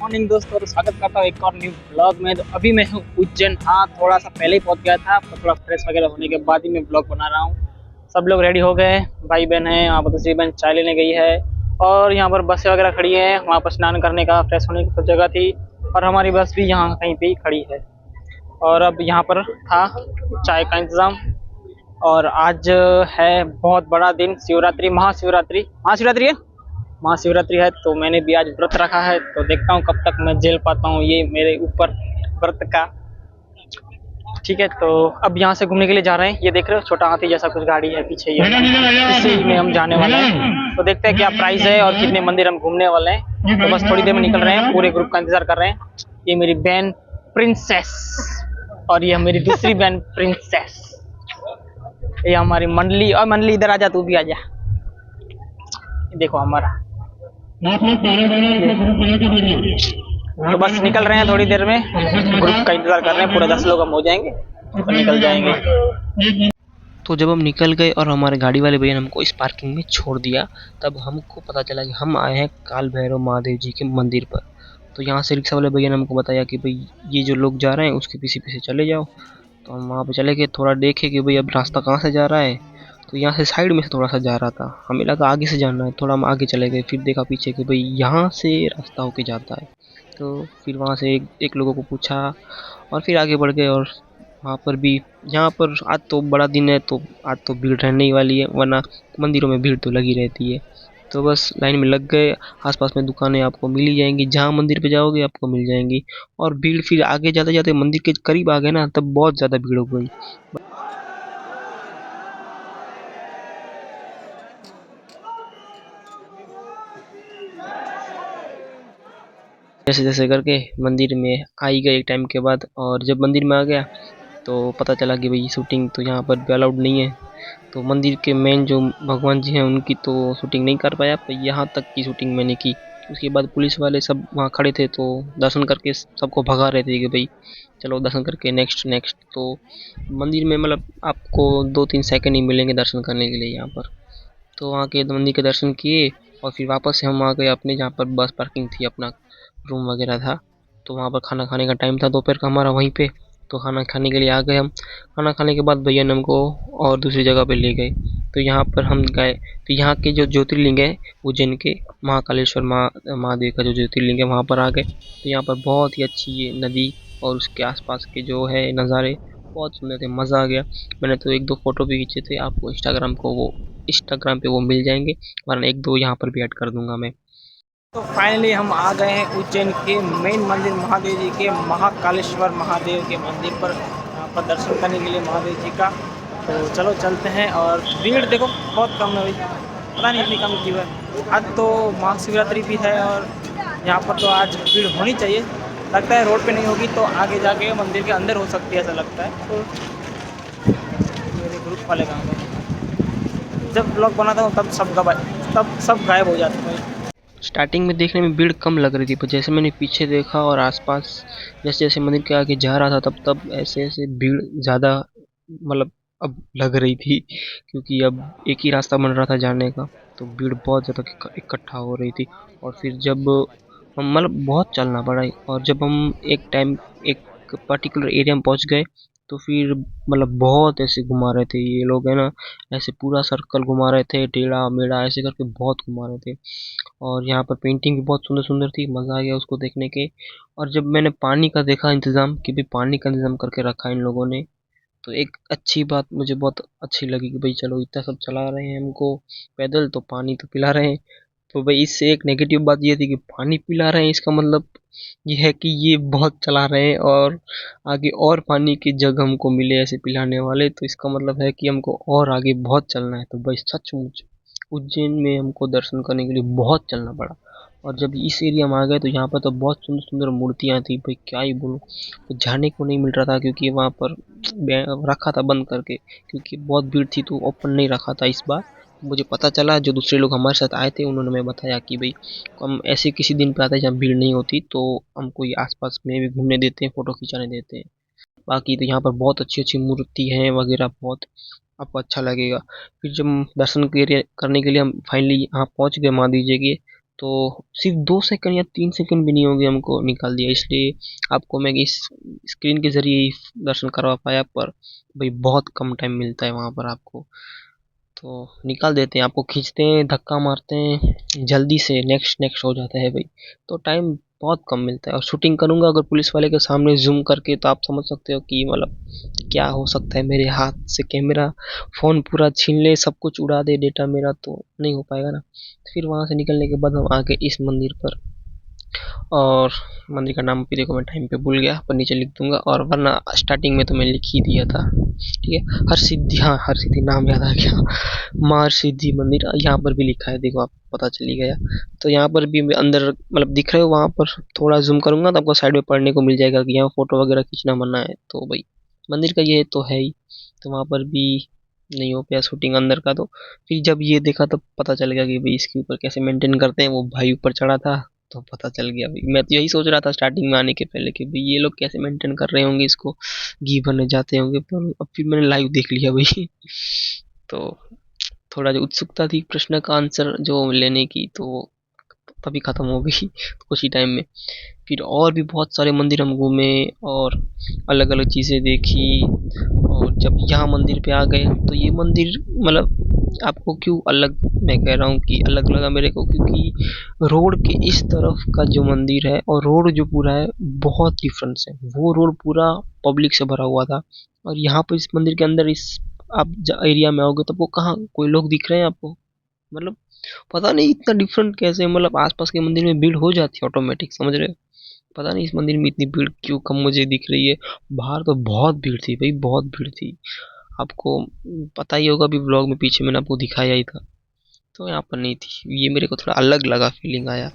Morning दोस्तों, और स्वागत करता हूँ एक और न्यू ब्लॉग में। तो अभी मैं हूँ उज्जैन। हाँ, थोड़ा सा पहले ही पहुँच गया था, तो थोड़ा फ्रेश वगैरह होने के बाद ही मैं ब्लॉग बना रहा हूँ। सब लोग रेडी हो गए, भाई बहन है यहाँ पर, दूसरी बहन चाय लेने गई है और यहाँ पर बसें वगैरह खड़ी है। वहाँ पर स्नान करने का, फ्रेश होने की सब जगह थी और हमारी बस भी यहाँ कहीं पे खड़ी है। और अब यहाँ पर था चाय का इंतज़ाम। और आज है बहुत बड़ा दिन, शिवरात्रि, महाशिवरात्रि। महाशिवरात्रि है, महाशिवरात्रि है, तो मैंने भी आज व्रत रखा है। तो देखता हूँ कब तक मैं झेल पाता हूँ ये मेरे ऊपर व्रत का। ठीक है, तो अब यहाँ से घूमने के लिए जा रहे हैं। ये देख रहे हो छोटा हाथी जैसा कुछ गाड़ी है पीछे, ये इसी में हम जाने वाले हैं। तो देखते हैं क्या प्राइस है और कितने मंदिर हम घूमने वाले हैं। तो बस थोड़ी देर में निकल रहे हैं, पूरे ग्रुप का इंतजार कर रहे हैं। ये मेरी बहन प्रिंसेस और ये मेरी दूसरी बहन प्रिंसेस। ये हमारी मंडली। और मंडली इधर आजा, तू भी आजा। देखो हमारा, तो बस निकल रहे हैं थोड़ी देर में। ग्रुप का इंतजार कर रहे हैं, पूरे 10 लोग हम हो जाएंगे तो निकल जाएंगे। तो जब हम निकल गए और हमारे गाड़ी वाले भैया ने हमको इस पार्किंग में छोड़ दिया, तब हमको पता चला कि हम आए हैं काल भैरव महादेव जी के मंदिर पर। तो यहाँ से रिक्शा वाले भैया ने हमको बताया कि भाई ये जो लोग जा रहे हैं उसके पीछे पीछे चले जाओ। तो हम वहाँ पे चले गए, थोड़ा देखे कि भाई अब रास्ता कहाँ से जा रहा है। तो यहाँ से साइड में से थोड़ा सा जा रहा था, हमें लगा आगे से जाना है, थोड़ा हम आगे चले गए, फिर देखा पीछे कि भाई यहाँ से रास्ता होके जाता है। तो फिर वहाँ से एक लोगों को पूछा और फिर आगे बढ़ गए। और वहाँ पर भी, यहाँ पर आज तो बड़ा दिन है तो आज तो भीड़ रहने ही वाली है, वरना मंदिरों में भीड़ तो लगी रहती है। तो बस लाइन में लग गए। आसपास में दुकानें आपको मिल ही जाएंगी, जहाँ मंदिर पे जाओगे आपको मिल जाएंगी। और भीड़ फिर आगे जाते जाते मंदिर के करीब आ गए ना, तब बहुत ज़्यादा भीड़ हो गई। जैसे जैसे करके मंदिर में आ ही गए एक टाइम के बाद। और जब मंदिर में आ गया तो पता चला कि भाई शूटिंग तो यहाँ पर भी अलाउड नहीं है। तो मंदिर के मेन जो भगवान जी हैं उनकी तो शूटिंग नहीं कर पाया, पर यहाँ तक की शूटिंग मैंने की। उसके बाद पुलिस वाले सब वहाँ खड़े थे, तो दर्शन करके सबको भगा रहे थे कि भाई चलो दर्शन करके नेक्स्ट नेक्स्ट। तो मंदिर में मतलब आपको 2-3 सेकंड ही मिलेंगे दर्शन करने के लिए यहाँ पर। तो वहाँ के मंदिर के दर्शन किए और फिर वापस से हम आ गए अपने, जहाँ पर बस पार्किंग थी, अपना रूम वगैरह था। तो वहाँ पर खाना खाने का टाइम था दोपहर का हमारा वहीं पे। तो खाना खाने के लिए आ गए हम। खाना खाने के बाद भैया ने हमको और दूसरी जगह पे ले गए। तो यहाँ पर हम गए, तो यहाँ के जो ज्योतिर्लिंग है उज्जैन के, महाकालेश्वर महादेव का जो ज्योतिर्लिंग है वहाँ पर आ गए। तो यहाँ पर बहुत ही अच्छी ये नदी और उसके आसपास के जो है नज़ारे बहुत सुंदर थे, मज़ा आ गया। मैंने तो 1-2 फ़ोटो भी खींचे थे, आपको इंस्टाग्राम पे वो मिल जाएंगे, वरना 1-2 यहाँ पर भी ऐड कर दूंगा मैं। तो फाइनली हम आ गए हैं उज्जैन के मेन मंदिर, महादेव जी के, महाकालेश्वर महादेव के मंदिर पर। यहाँ पर दर्शन करने के लिए महादेव जी का। तो चलो चलते हैं। और भीड़ देखो बहुत कम है भाई, पता नहीं इतनी कम क्यों है। आज तो महाशिवरात्रि भी है और यहाँ पर तो आज भीड़ होनी चाहिए। लगता है रोड पे नहीं होगी तो आगे जाके मंदिर के अंदर हो सकती है, ऐसा लगता है। तो मेरे ग्रुप वाले कहाँ गए? जब ब्लॉग बनाता हूँ तब सब गायब हो जाते हैं। स्टार्टिंग में देखने में भीड़ कम लग रही थी, पर जैसे मैंने पीछे देखा और आसपास जैसे जैसे मंदिर के आगे जा रहा था, तब तब ऐसे ऐसे भीड़ ज़्यादा मतलब अब लग रही थी, क्योंकि अब एक ही रास्ता बन रहा था जाने का। तो भीड़ बहुत ज़्यादा इकट्ठा हो रही थी। और फिर जब हम मतलब बहुत चलना पड़ा, और जब हम एक पर्टिकुलर एरिया में पहुंच गए, तो फिर मतलब बहुत ऐसे घुमा रहे थे ये लोग, है ना, ऐसे पूरा सर्कल घुमा रहे थे, टेढ़ा मेढ़ा ऐसे करके बहुत घुमा रहे थे। और यहाँ पर पेंटिंग भी बहुत सुंदर सुंदर थी, मज़ा आ गया उसको देखने के। और जब मैंने पानी का देखा इंतज़ाम, कि भाई पानी का इंतज़ाम करके रखा है इन लोगों ने, तो एक अच्छी बात मुझे बहुत अच्छी लगी कि भाई चलो इतना सब चला रहे हैं हमको पैदल, तो पानी तो पिला रहे हैं। तो भाई इससे एक नेगेटिव बात ये थी कि पानी पिला रहे हैं, इसका मतलब ये है कि ये बहुत चला रहे हैं और आगे और पानी की जग हमको मिले ऐसे पिलाने वाले, तो इसका मतलब है कि हमको और आगे बहुत चलना है। तो भाई सचमुच उज्जैन में हमको दर्शन करने के लिए बहुत चलना पड़ा। और जब इस एरिया में आ गए तो यहाँ पर तो बहुत सुंदर सुंदर मूर्तियाँ थी, भाई क्या ही बोलूँ। तो जाने को नहीं मिल रहा था क्योंकि वहाँ पर रखा था बंद करके, क्योंकि बहुत भीड़ थी तो ओपन नहीं रखा था इस बार। मुझे पता चला, जो दूसरे लोग हमारे साथ आए थे उन्होंने हमें बताया कि भाई हम ऐसे किसी दिन पे आते हैं जहाँ भीड़ नहीं होती, तो हमको ये आसपास में भी घूमने देते हैं, फ़ोटो खिंचाने देते हैं। बाकी तो यहाँ पर बहुत अच्छी अच्छी मूर्ति हैं वगैरह, बहुत आपको अच्छा लगेगा। फिर जब दर्शन करने के लिए हम फाइनली यहाँ पहुँच गए महादेव जी के, तो सिर्फ 2 सेकंड या 3 सेकंड भी नहीं होंगे हमको निकाल दिया, इसलिए आपको मैं इस स्क्रीन के जरिए ही दर्शन करवा पाया। पर भाई बहुत कम टाइम मिलता है वहाँ पर आपको, तो निकाल देते हैं, आपको खींचते हैं, धक्का मारते हैं, जल्दी से नेक्स्ट नेक्स्ट हो जाता है भाई। तो टाइम बहुत कम मिलता है। और शूटिंग करूँगा अगर पुलिस वाले के सामने जूम करके, तो आप समझ सकते हो कि मतलब क्या हो सकता है। मेरे हाथ से कैमरा फ़ोन पूरा छीन ले, सब कुछ उड़ा दे डेटा मेरा, तो नहीं हो पाएगा ना। फिर वहाँ से निकलने के बाद हम आ गए इस मंदिर पर, और मंदिर का नाम भी देखो मैं टाइम पे भूल गया, पर नीचे लिख दूंगा, और वरना स्टार्टिंग में तो मैं लिख ही दिया था। ठीक है, हरसिद्धि, हाँ हरसिद्धि नाम याद आ गया, माँ हरसिद्धि मंदिर यहाँ पर भी लिखा है, देखो आप पता चली गया। तो यहाँ पर भी अंदर मतलब दिख रहे हो, वहाँ पर थोड़ा जूम करूंगा तो आपको साइड में पढ़ने को मिल जाएगा कि यहाँ फोटो वगैरह खींचना मना है। तो भाई मंदिर का ये तो है ही, तो वहाँ पर भी नहीं हो पाया शूटिंग अंदर का। तो फिर जब ये देखा तब पता चल गया कि भाई इसके ऊपर कैसे मेंटेन करते हैं। वो भाई ऊपर चढ़ा था तो पता चल गया भाई। मैं तो यही सोच रहा था स्टार्टिंग में आने के पहले कि भाई ये लोग कैसे मेंटेन कर रहे होंगे इसको, घी भरने जाते होंगे, पर अब फिर मैंने लाइव देख लिया भाई। तो थोड़ा जो उत्सुकता थी प्रश्न का आंसर जो लेने की, तो तभी खत्म हो गई कुछ ही टाइम में। फिर और भी बहुत सारे मंदिर हम घूमे और अलग अलग चीज़ें देखी। और जब यहाँ मंदिर पे आ गए तो ये मंदिर मतलब आपको क्यों अलग, मैं कह रहा हूँ कि अलग लगा मेरे को, क्योंकि रोड के इस तरफ का जो मंदिर है और रोड जो पूरा है बहुत डिफरेंस है। वो रोड पूरा पब्लिक से भरा हुआ था, और यहाँ पर इस मंदिर के अंदर इस आप एरिया में आओगे तो वो कहाँ कोई लोग दिख रहे हैं आपको, मतलब पता नहीं इतना डिफरेंट कैसे, मतलब आसपास के मंदिर में भीड़ हो जाती है ऑटोमेटिक, समझ रहे हो। पता नहीं इस मंदिर में इतनी भीड़ क्यों कम मुझे दिख रही है। बाहर तो बहुत भीड़ थी भाई, बहुत भीड़ थी। आपको पता ही होगा अभी व्लॉग में पीछे मैंने आपको दिखाया ही था। तो यहाँ पर नहीं थी, ये मेरे को थोड़ा अलग लगा, फीलिंग आया।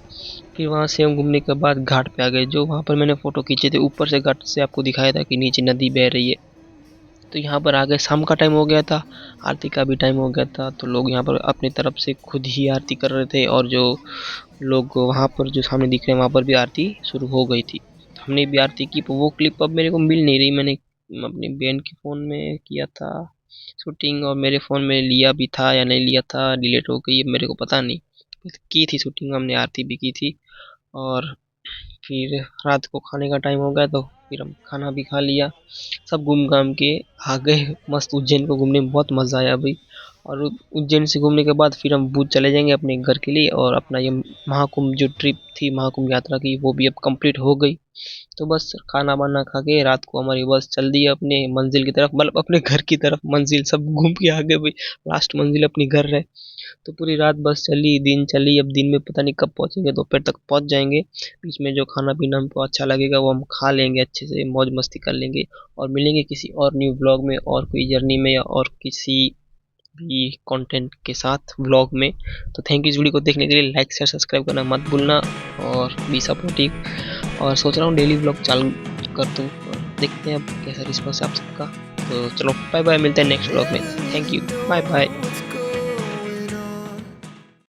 फिर वहाँ से हम घूमने के बाद घाट पे आ गए, जो वहाँ पर मैंने फ़ोटो खींचे थे ऊपर से घाट से आपको दिखाया था कि नीचे नदी बह रही है। तो यहाँ पर आ गए, शाम का टाइम हो गया था, आरती का भी टाइम हो गया था, तो लोग यहाँ पर अपनी तरफ से खुद ही आरती कर रहे थे, और जो लोग वहाँ पर जो सामने दिख रहे हैं वहाँ पर भी आरती शुरू हो गई थी। तो हमने भी आरती की, पर वो क्लिप अब मेरे को मिल नहीं रही। मैंने अपनी बहन के फ़ोन में किया था शूटिंग, और मेरे फ़ोन में लिया भी था या नहीं लिया था, डिलीट हो गई, अब मेरे को पता नहीं। की थी शूटिंग हमने, आरती भी की थी। और फिर रात को खाने का टाइम हो गया तो फिर हम खाना भी खा लिया, सब घूम घाम के आ गए मस्त। उज्जैन को घूमने में बहुत मज़ा आया भाई। और उज्जैन से घूमने के बाद फिर हम भूज चले जाएंगे अपने घर के लिए, और अपना ये महाकुंभ जो ट्रिप थी, महाकुंभ यात्रा की, वो भी अब कंप्लीट हो गई। तो बस खाना वाना खा के रात को हमारी बस चल दी है अपने मंजिल की तरफ, मतलब अपने घर की तरफ। मंजिल सब घूम के आ गए भाई, लास्ट मंजिल अपनी घर है। तो पूरी रात बस चली, दिन चली, अब दिन में पता नहीं कब पहुंचेंगे, दोपहर तक पहुंच जाएंगे। बीच में जो खाना पीना हमको अच्छा लगेगा वो हम खा लेंगे, अच्छे से मौज मस्ती कर लेंगे, और मिलेंगे किसी और न्यू ब्लॉग में, और कोई जर्नी में, या और किसी भी कंटेंट के साथ व्लॉग में। तो थैंक यू इस वीडियो को देखने के लिए, लाइक शेयर सब्सक्राइब करना मत भूलना, और बी सपोर्टिव। और सोच रहा हूँ डेली व्लॉग चालू कर दूँ, देखते हैं अब कैसा रिस्पॉन्स है आप सबका। तो चलो बाय बाय, मिलते हैं नेक्स्ट व्लॉग में। Thank you, bye bye.